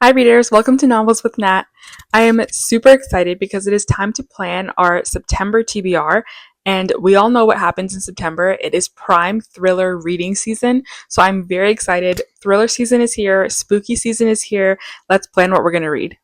Hi, readers. Welcome to Novels with Nat. I am super excited because it is time to plan our September TBR. And we all know what happens in September. It is prime thriller reading season. So I'm very excited. Thriller season is here, spooky season is here. Let's plan what we're going to read.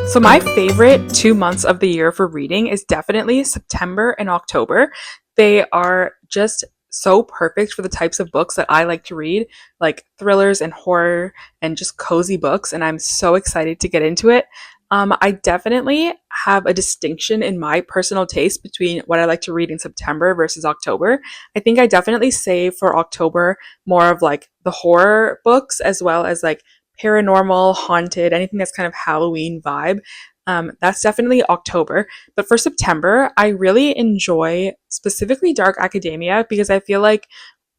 So, my favorite 2 months of the year for reading is definitely September and October. They are just so perfect for the types of books that I like to read, like thrillers and horror and just cozy books. And I'm so excited to get into it. I definitely have a distinction in my personal taste between what I like to read in September versus October. I think I definitely save for October more of like the horror books as well as like paranormal, haunted, anything that's kind of Halloween vibe. That's definitely October. But for September, I really enjoy specifically Dark Academia because I feel like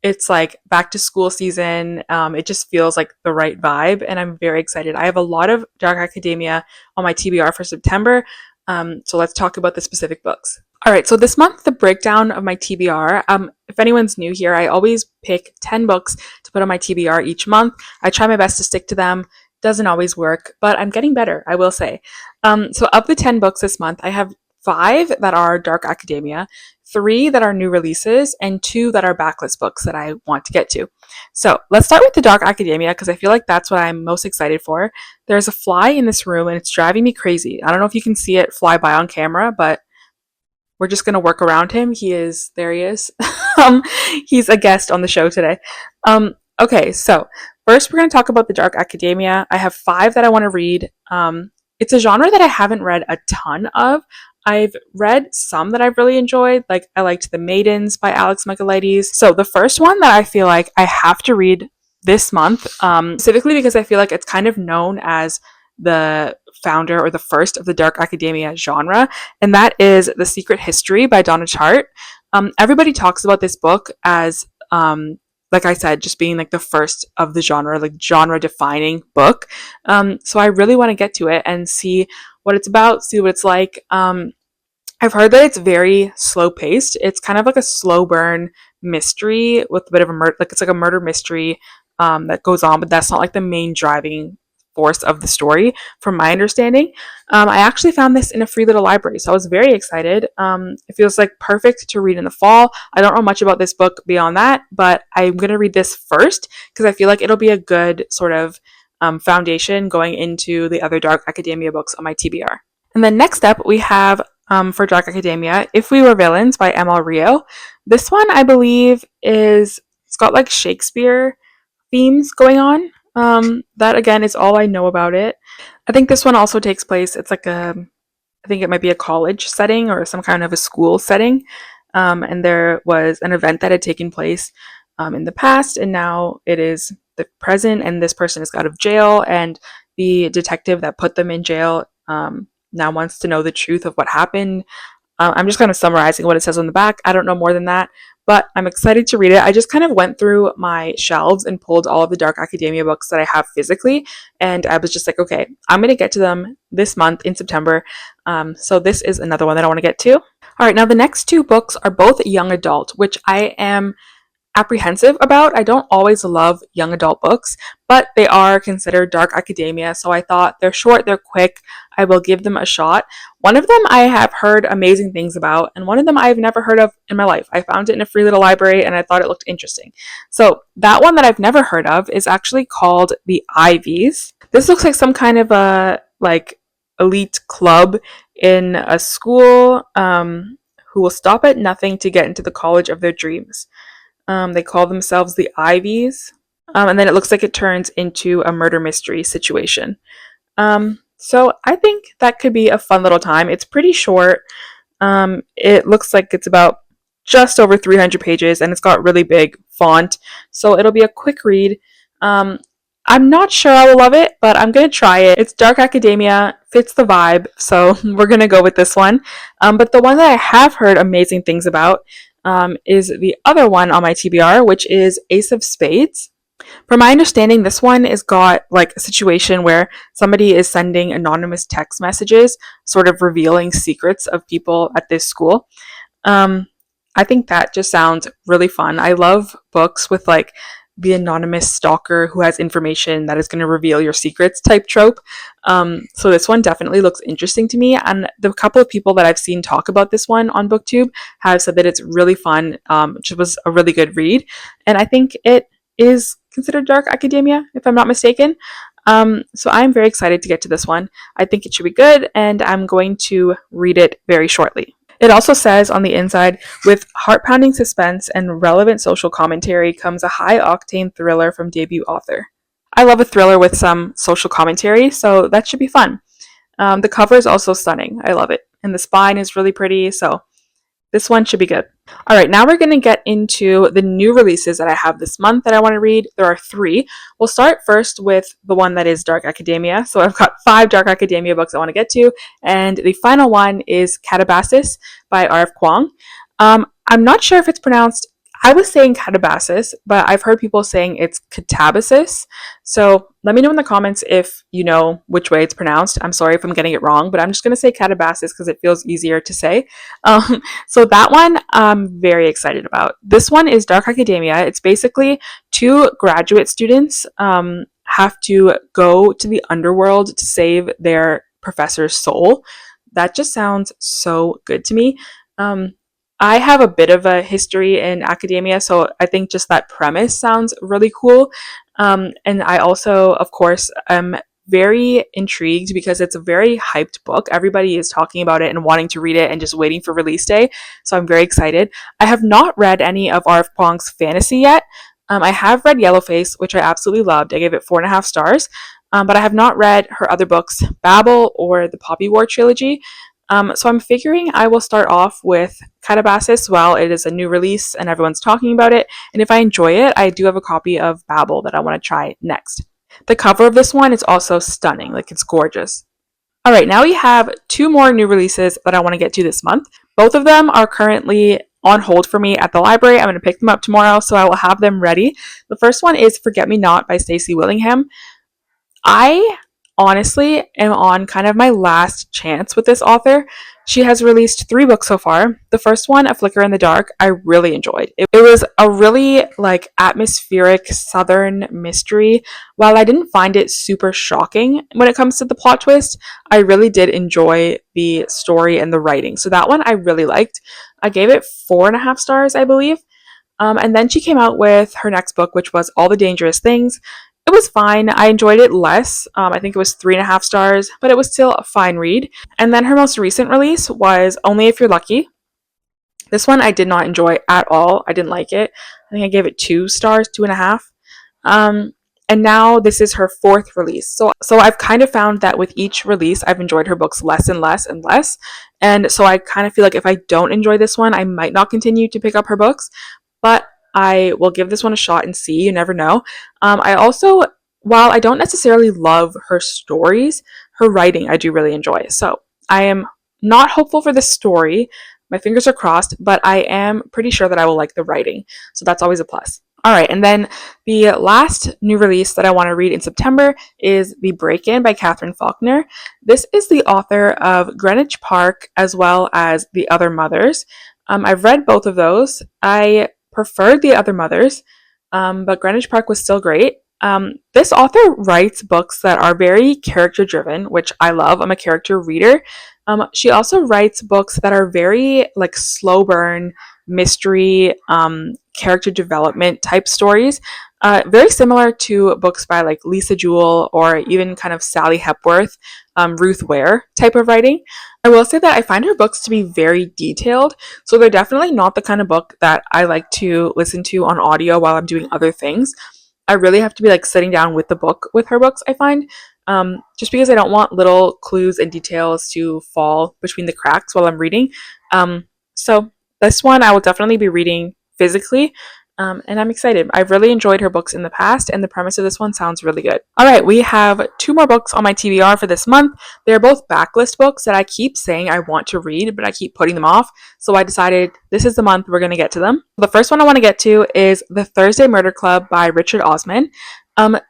it's like back to school season. It just feels like the right vibe, and I'm very excited. I have a lot of Dark Academia on my TBR for September. So let's talk about the specific books. All right, so this month, the breakdown of my TBR. If anyone's new here, I always pick 10 books to put on my TBR each month. I try my best to stick to them. Doesn't always work, but I'm getting better, I will say. So of the 10 books this month, I have 5 that are Dark Academia, 3 that are new releases, and 2 that are backlist books that I want to get to. So let's start with the Dark Academia because I feel like that's what I'm most excited for. There's a fly in this room and it's driving me crazy. I don't know if you can see it fly by on camera, but we're just going to work around him. There he is. um, he's a guest on the show today. Okay, so first we're going to talk about the Dark Academia. I have 5 that I want to read. It's a genre that I haven't read a ton of. I've read some that I've really enjoyed. Like I liked The Maidens by Alex Michaelides. So the first one that I feel like I have to read this month, specifically because I feel like it's kind of known as the founder or the first of the Dark Academia genre, and that is The Secret History by Donna Tartt. Everybody talks about this book as, like I said, just being like the first of the genre, like genre defining book. So I really want to get to it and see what it's about, see what it's like. I've heard that it's very slow paced. It's kind of like a slow burn mystery with a bit of a murder, like it's like a murder mystery that goes on, but that's not like the main driving force of the story, from my understanding. I actually found this in a free little library, so I was very excited. It feels like perfect to read in the fall. I don't know much about this book beyond that, but I'm going to read this first because I feel like it'll be a good sort of foundation going into the other Dark Academia books on my TBR. And then next up, we have for Dark Academia, If We Were Villains by ML Rio. This one, I believe, it's got like Shakespeare themes going on. That again is all I know about it. I think this one also takes place, I think it might be a college setting or some kind of a school setting. And there was an event that had taken place in the past, and now it is the present, and this person is out of jail, and the detective that put them in jail now wants to know the truth of what happened. I'm just kind of summarizing what it says on the back. I don't know more than that, but I'm excited to read it. I just kind of went through my shelves and pulled all of the Dark Academia books that I have physically, and I was just like, okay, I'm going to get to them this month in September. So this is another one that I want to get to. All right, now the next 2 books are both young adult, which I am apprehensive about. I don't always love young adult books, but they are considered Dark Academia, so I thought they're short, they're quick, I will give them a shot. One of them I have heard amazing things about, and one of them I've never heard of in my life. I found it in a free little library and I thought it looked interesting. So that one that I've never heard of is actually called The Ivies. This looks like some kind of a like elite club in a school who will stop at nothing to get into the college of their dreams. They call themselves the Ivies. And then it looks like it turns into a murder mystery situation. So I think that could be a fun little time. It's pretty short. It looks like it's about just over 300 pages and it's got really big font. So it'll be a quick read. I'm not sure I will love it, but I'm going to try it. It's Dark Academia, fits the vibe, so we're going to go with this one. But the one that I have heard amazing things about is the other one on my TBR, which is Ace of Spades. From my understanding, this one is got like a situation where somebody is sending anonymous text messages, sort of revealing secrets of people at this school. Um, I think that just sounds really fun. I love books with like the anonymous stalker who has information that is going to reveal your secrets type trope. So this one definitely looks interesting to me. And the couple of people that I've seen talk about this one on BookTube have said that it's really fun. It was a really good read. And I think it is considered dark academia, if I'm not mistaken. So I'm very excited to get to this one. I think it should be good, and I'm going to read it very shortly. It also says on the inside, with heart pounding suspense and relevant social commentary comes a high octane thriller from debut author. I love a thriller with some social commentary, so that should be fun. The cover is also stunning. I love it. And the spine is really pretty, so this one should be good. All right, now we're going to get into the new releases that I have this month that I want to read. There are 3. We'll start first with the one that is Dark Academia. So I've got 5 Dark Academia books I want to get to, and the final one is Catabasis by R.F. Kuang. I'm not sure if it's pronounced, I was saying Catabasis, but I've heard people saying it's Catabasis. So let me know in the comments if you know which way it's pronounced. I'm sorry if I'm getting it wrong, but I'm just going to say Catabasis because it feels easier to say. So that one I'm very excited about. This one is Dark Academia. It's basically 2 graduate students have to go to the underworld to save their professor's soul. That just sounds so good to me. I have a bit of a history in academia, so I think just that premise sounds really cool. And I also, of course, am very intrigued because it's a very hyped book. Everybody is talking about it and wanting to read it and just waiting for release day. So I'm very excited. I have not read any of R.F. Kuang's fantasy yet. I have read Yellowface, which I absolutely loved. I gave it 4.5 stars. But I have not read her other books, Babel or the Poppy War trilogy. So I'm figuring I will start off with Catabasis while it is a new release and everyone's talking about it. And if I enjoy it, I do have a copy of Babel that I want to try next. The cover of this one is also stunning, like it's gorgeous. All right, now we have 2 more new releases that I want to get to this month. Both of them are currently on hold for me at the library. I'm going to pick them up tomorrow, so I will have them ready. The first one is Forget Me Not by Stacey Willingham. I honestly am on kind of my last chance with this author. She has released 3 books so far. The first one, A Flicker in the Dark, I really enjoyed. It was a really like atmospheric southern mystery. While I didn't find it super shocking when it comes to the plot twist, I really did enjoy the story and the writing. So that one I really liked. I gave it 4.5 stars, I believe. And then she came out with her next book, which was All the Dangerous Things. It was fine. I enjoyed it less. I think it was 3.5 stars, but it was still a fine read. And then her most recent release was Only If You're Lucky. This one I did not enjoy at all. I didn't like it. I think I gave it 2 stars, 2.5. And now this is her 4th release. So I've kind of found that with each release, I've enjoyed her books less and less and less. And so I kind of feel like if I don't enjoy this one, I might not continue to pick up her books. But I will give this one a shot and see. You never know. I also, while I don't necessarily love her stories, her writing I do really enjoy. So I am not hopeful for the story. My fingers are crossed, but I am pretty sure that I will like the writing. So that's always a plus. All right, and then the last new release that I want to read in September is The Break-In by Catherine Faulkner. This is the author of Greenwich Park as well as The Other Mothers. I've read both of those. I preferred The Other Mothers, but Greenwich Park was still great. This author writes books that are very character driven, which I love. I'm a character reader. She also writes books that are very like slow burn, mystery, character development type stories. Very similar to books by like Lisa Jewell or even kind of Sally Hepworth, Ruth Ware type of writing. I will say that I find her books to be very detailed, so they're definitely not the kind of book that I like to listen to on audio while I'm doing other things. I really have to be like sitting down with the book with her books, I find, just because I don't want little clues and details to fall between the cracks while I'm reading. So this one I will definitely be reading physically. And I'm excited. I've really enjoyed her books in the past, and the premise of this one sounds really good. All right, we have 2 more books on my TBR for this month. They're both backlist books that I keep saying I want to read, but I keep putting them off. So I decided this is the month we're going to get to them. The first one I want to get to is The Thursday Murder Club by Richard Osman.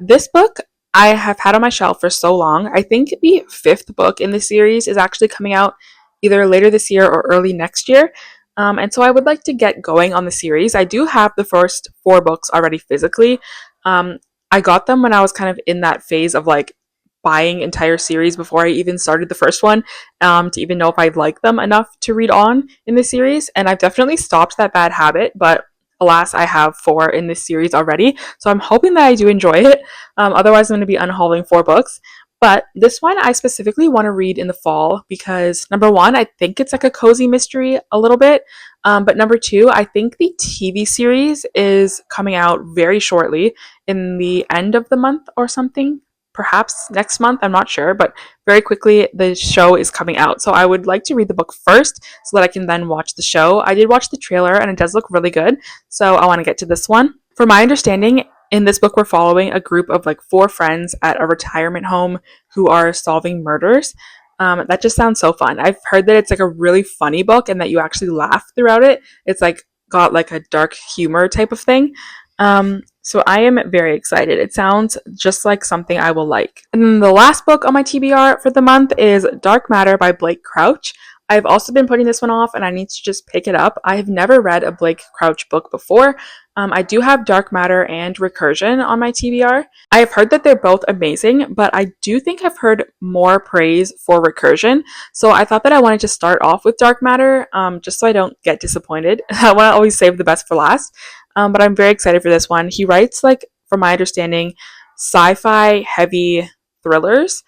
This book I have had on my shelf for so long. I think the 5th book in the series is actually coming out either later this year or early next year. And so I would like to get going on the series. I do have the first 4 books already physically. I got them when I was kind of in that phase of like buying entire series before I even started the first one, to even know if I'd like them enough to read on in the series. And I've definitely stopped that bad habit, but alas, I have 4 in this series already. So I'm hoping that I do enjoy it. Otherwise, I'm going to be unhauling 4 books. But this one I specifically want to read in the fall because number one, I think it's like a cozy mystery a little bit. But number two, I think the TV series is coming out very shortly in the end of the month or something. Perhaps next month, I'm not sure, but very quickly the show is coming out. So I would like to read the book first so that I can then watch the show. I did watch the trailer and it does look really good. So I want to get to this one. For my understanding, in this book, we're following a group of like 4 friends at a retirement home who are solving murders. That just sounds so fun. I've heard that it's like a really funny book and that you actually laugh throughout it. It's like got like a dark humor type of thing. So I am very excited. It sounds just like something I will like. And then the last book on my TBR for the month is Dark Matter by Blake Crouch. I've also been putting this one off and I need to just pick it up. I have never read a Blake Crouch book before. I do have Dark Matter and Recursion on my TBR. I have heard that they're both amazing, but I do think I've heard more praise for Recursion. So I thought that I wanted to start off with Dark Matter, just so I don't get disappointed. I want to always save the best for last. But I'm very excited for this one. He writes, like, from my understanding, sci-fi heavy thrillers.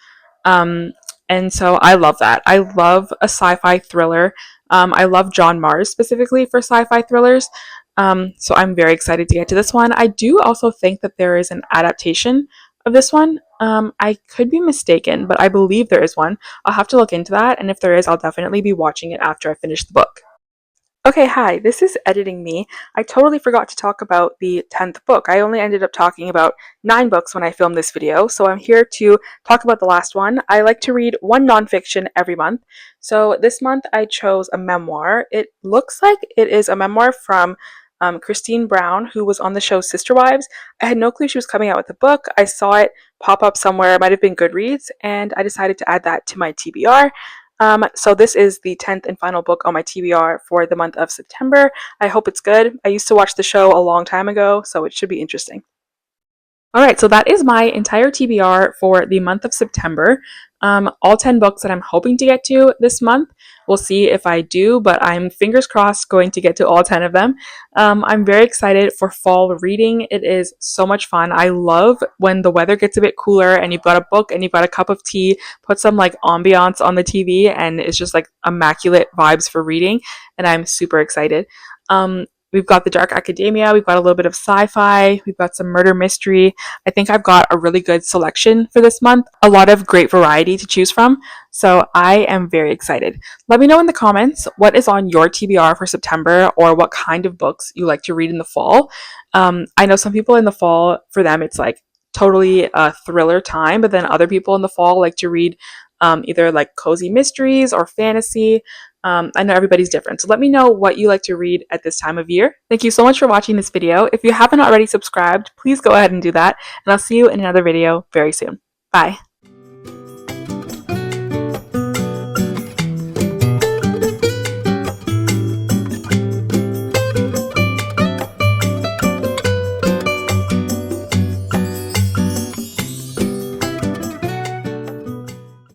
And so I love that. I love a sci-fi thriller. I love John Mars specifically for sci-fi thrillers. So I'm very excited to get to this one. I do also think that there is an adaptation of this one. I could be mistaken, but I believe there is one. I'll have to look into that, and if there is, I'll definitely be watching it after I finish the book. Okay, hi, this is Editing Me. I totally forgot to talk about the 10th book. I only ended up talking about 9 books when I filmed this video, so I'm here to talk about the last one. I like to read one nonfiction every month. So this month I chose a memoir. It looks like it is a memoir from Christine Brown, who was on the show Sister Wives. I had no clue she was coming out with a book. I saw it pop up somewhere, it might have been Goodreads, and I decided to add that to my TBR. So this is the 10th and final book on my TBR for the month of September. I hope it's good. I used to watch the show a long time ago, so it should be interesting. Alright, so that is my entire TBR for the month of September. All 10 books that I'm hoping to get to this month. We'll see if I do, but I'm fingers crossed going to get to all 10 of them. I'm very excited for fall reading. It is so much fun. I love when the weather gets a bit cooler and you've got a book and you've got a cup of tea, put some like ambiance on the TV, and it's just like immaculate vibes for reading, and I'm super excited. We've got the dark academia, we've got a little bit of sci-fi, we've got some murder mystery. I think I've got a really good selection for this month, a lot of great variety to choose from. So I am very excited. Let me know in the comments what is on your TBR for September or what kind of books you like to read in the fall. I know some people in the fall, for them, it's like totally a thriller time, but then other people in the fall like to read either like cozy mysteries or fantasy. I know everybody's different, so let me know what you like to read at this time of year. Thank you so much for watching this video. If you haven't already subscribed, please go ahead and do that, and I'll see you in another video very soon. Bye.